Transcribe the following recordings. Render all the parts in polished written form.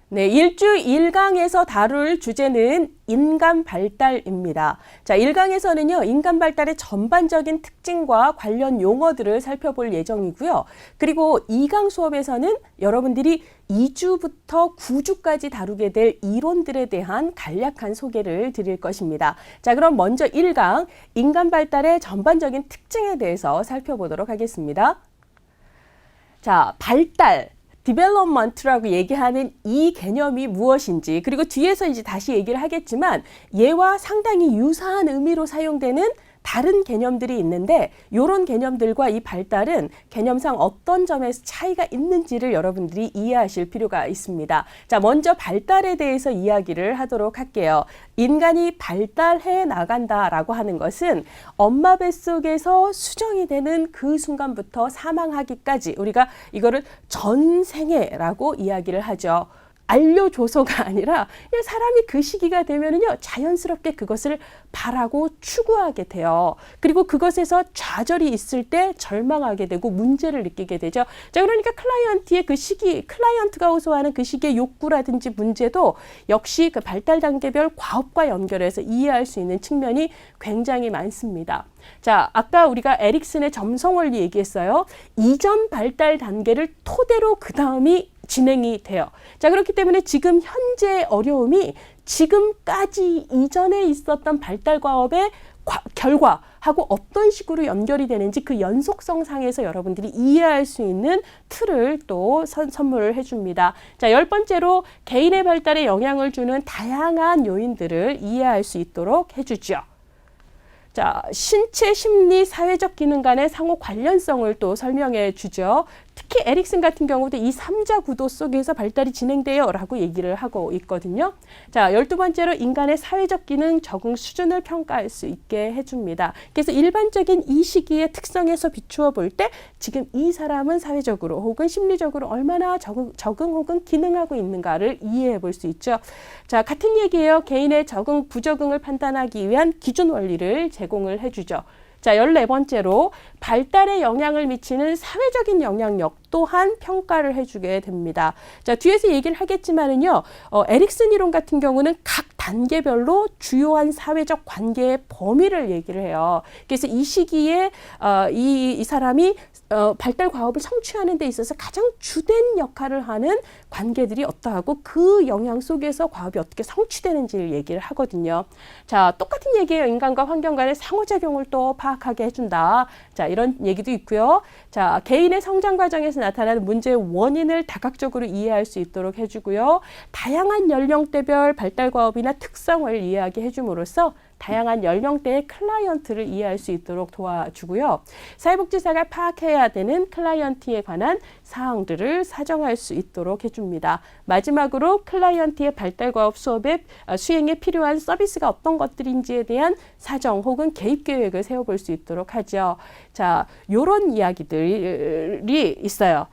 네, 일주 1강에서 다룰 주제는 인간 발달입니다. 자, 1강에서는요, 인간 발달의 전반적인 특징과 관련 용어들을 살펴볼 예정이고요. 그리고 2강 수업에서는 여러분들이 2주부터 9주까지 다루게 될 이론들에 대한 간략한 소개를 드릴 것입니다. 자, 그럼 먼저 1강, 인간 발달의 전반적인 특징에 대해서 살펴보도록 하겠습니다. 자, 발달. development라고 얘기하는 이 개념이 무엇인지, 그리고 뒤에서 이제 다시 얘기를 하겠지만 얘와 상당히 유사한 의미로 사용되는 다른 개념들이 있는데 이런 개념들과 이 발달은 개념상 어떤 점에서 차이가 있는지를 여러분들이 이해하실 필요가 있습니다. 자, 먼저 발달에 대해서 이야기를 하도록 할게요. 인간이 발달해 나간다라고 하는 것은 엄마 뱃속에서 수정이 되는 그 순간부터 사망하기까지 우리가 이거를 전생애라고 이야기를 하죠. 알려줘서가 아니라 사람이 그 시기가 되면은요 자연스럽게 그것을 바라고 추구하게 돼요. 그리고 그것에서 좌절이 있을 때 절망하게 되고 문제를 느끼게 되죠. 자, 그러니까 클라이언트의 그 시기, 클라이언트가 호소하는 그 시기의 욕구라든지 문제도 역시 그 발달 단계별 과업과 연결해서 이해할 수 있는 측면이 굉장히 많습니다. 자, 아까 우리가 에릭슨의 점성원리 얘기했어요. 이전 발달 단계를 토대로 그 다음이 진행이 돼요. 자, 그렇기 때문에 지금 현재 어려움이 지금까지 이전에 있었던 발달 과업의 결과하고 어떤 식으로 연결이 되는지 그 연속성 상에서 여러분들이 이해할 수 있는 틀을 또 선물을 해줍니다. 자, 10번째로 개인의 발달에 영향을 주는 다양한 요인들을 이해할 수 있도록 해주죠. 자, 신체, 심리, 사회적 기능 간의 상호 관련성을 또 설명해 주죠. 특히 에릭슨 같은 경우도 이 3자 구도 속에서 발달이 진행돼요 라고 얘기를 하고 있거든요. 자, 12번째로 인간의 사회적 기능 적응 수준을 평가할 수 있게 해줍니다. 그래서 일반적인 이 시기의 특성에서 비추어 볼 때 지금 이 사람은 사회적으로 혹은 심리적으로 얼마나 적응 혹은 기능하고 있는가를 이해해 볼 수 있죠. 자, 같은 얘기예요. 개인의 적응, 부적응을 판단하기 위한 기준 원리를 제공을 해주죠. 자, 14번째로 발달에 영향을 미치는 사회적인 영향력 또한 평가를 해주게 됩니다. 자, 뒤에서 얘기를 하겠지만은요, 에릭슨 이론 같은 경우는 각 단계별로 주요한 사회적 관계의 범위를 얘기를 해요. 그래서 이 시기에 이 사람이 발달 과업을 성취하는 데 있어서 가장 주된 역할을 하는 관계들이 어떠하고 그 영향 속에서 과업이 어떻게 성취되는지를 얘기를 하거든요. 자, 똑같은 얘기예요. 인간과 환경 간의 상호작용을 또 파악하게 해준다. 자, 이런 얘기도 있고요. 자, 개인의 성장 과정에서 나타나는 문제의 원인을 다각적으로 이해할 수 있도록 해주고요. 다양한 연령대별 발달 과업이나 특성을 이해하게 해줌으로써 다양한 연령대의 클라이언트를 이해할 수 있도록 도와주고요. 사회복지사가 파악해야 되는 클라이언트에 관한 사항들을 사정할 수 있도록 해줍니다. 마지막으로 클라이언트의 발달과업 수업의 수행에 필요한 서비스가 어떤 것들인지에 대한 사정 혹은 개입 계획을 세워볼 수 있도록 하죠. 자, 요런 이야기들이 있어요.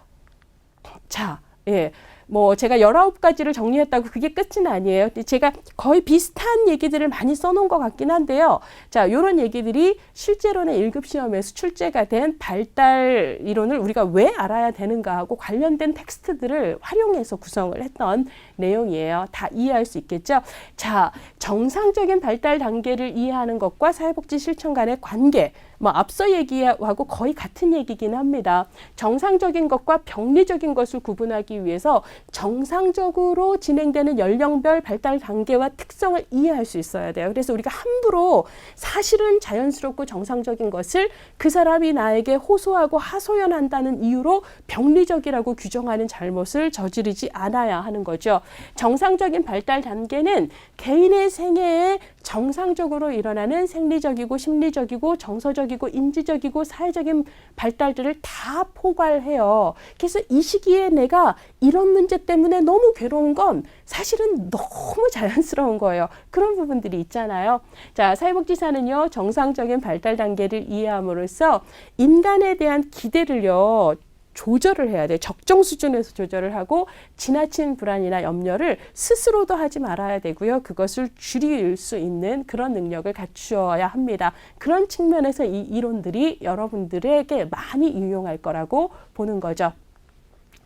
자, 예. 뭐 제가 19가지를 정리했다고 그게 끝은 아니에요. 제가 거의 비슷한 얘기들을 많이 써놓은 것 같긴 한데요. 자, 이런 얘기들이 실제로는 1급 시험에서 출제가 된 발달 이론을 우리가 왜 알아야 되는가 하고 관련된 텍스트들을 활용해서 구성을 했던 내용이에요. 다 이해할 수 있겠죠? 자, 정상적인 발달 단계를 이해하는 것과 사회복지 실천 간의 관계, 뭐 앞서 얘기하고 거의 같은 얘기긴 합니다. 정상적인 것과 병리적인 것을 구분하기 위해서 정상적으로 진행되는 연령별 발달 단계와 특성을 이해할 수 있어야 돼요. 그래서 우리가 함부로 사실은 자연스럽고 정상적인 것을 그 사람이 나에게 호소하고 하소연한다는 이유로 병리적이라고 규정하는 잘못을 저지르지 않아야 하는 거죠. 정상적인 발달 단계는 개인의 생애에 정상적으로 일어나는 생리적이고 심리적이고 정서적이고 인지적이고 사회적인 발달들을 다 포괄해요. 그래서 이 시기에 내가 이런 문제 때문에 너무 괴로운 건 사실은 너무 자연스러운 거예요. 그런 부분들이 있잖아요. 자, 사회복지사는요, 정상적인 발달 단계를 이해함으로써 인간에 대한 기대를요, 조절을 해야 돼요. 적정 수준에서 조절을 하고 지나친 불안이나 염려를 스스로도 하지 말아야 되고요. 그것을 줄일 수 있는 그런 능력을 갖추어야 합니다. 그런 측면에서 이 이론들이 여러분들에게 많이 유용할 거라고 보는 거죠.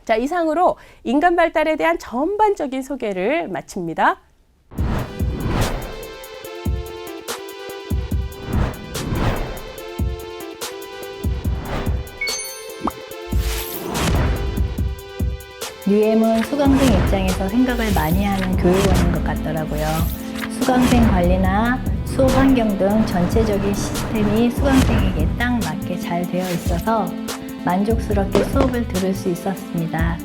자, 이상으로 인간 발달에 대한 전반적인 소개를 마칩니다. UM은 수강생 입장에서 생각을 많이 하는 교육원인 것 같더라고요. 수강생 관리나 수업 환경 등 전체적인 시스템이 수강생에게 딱 맞게 잘 되어 있어서 만족스럽게 수업을 들을 수 있었습니다.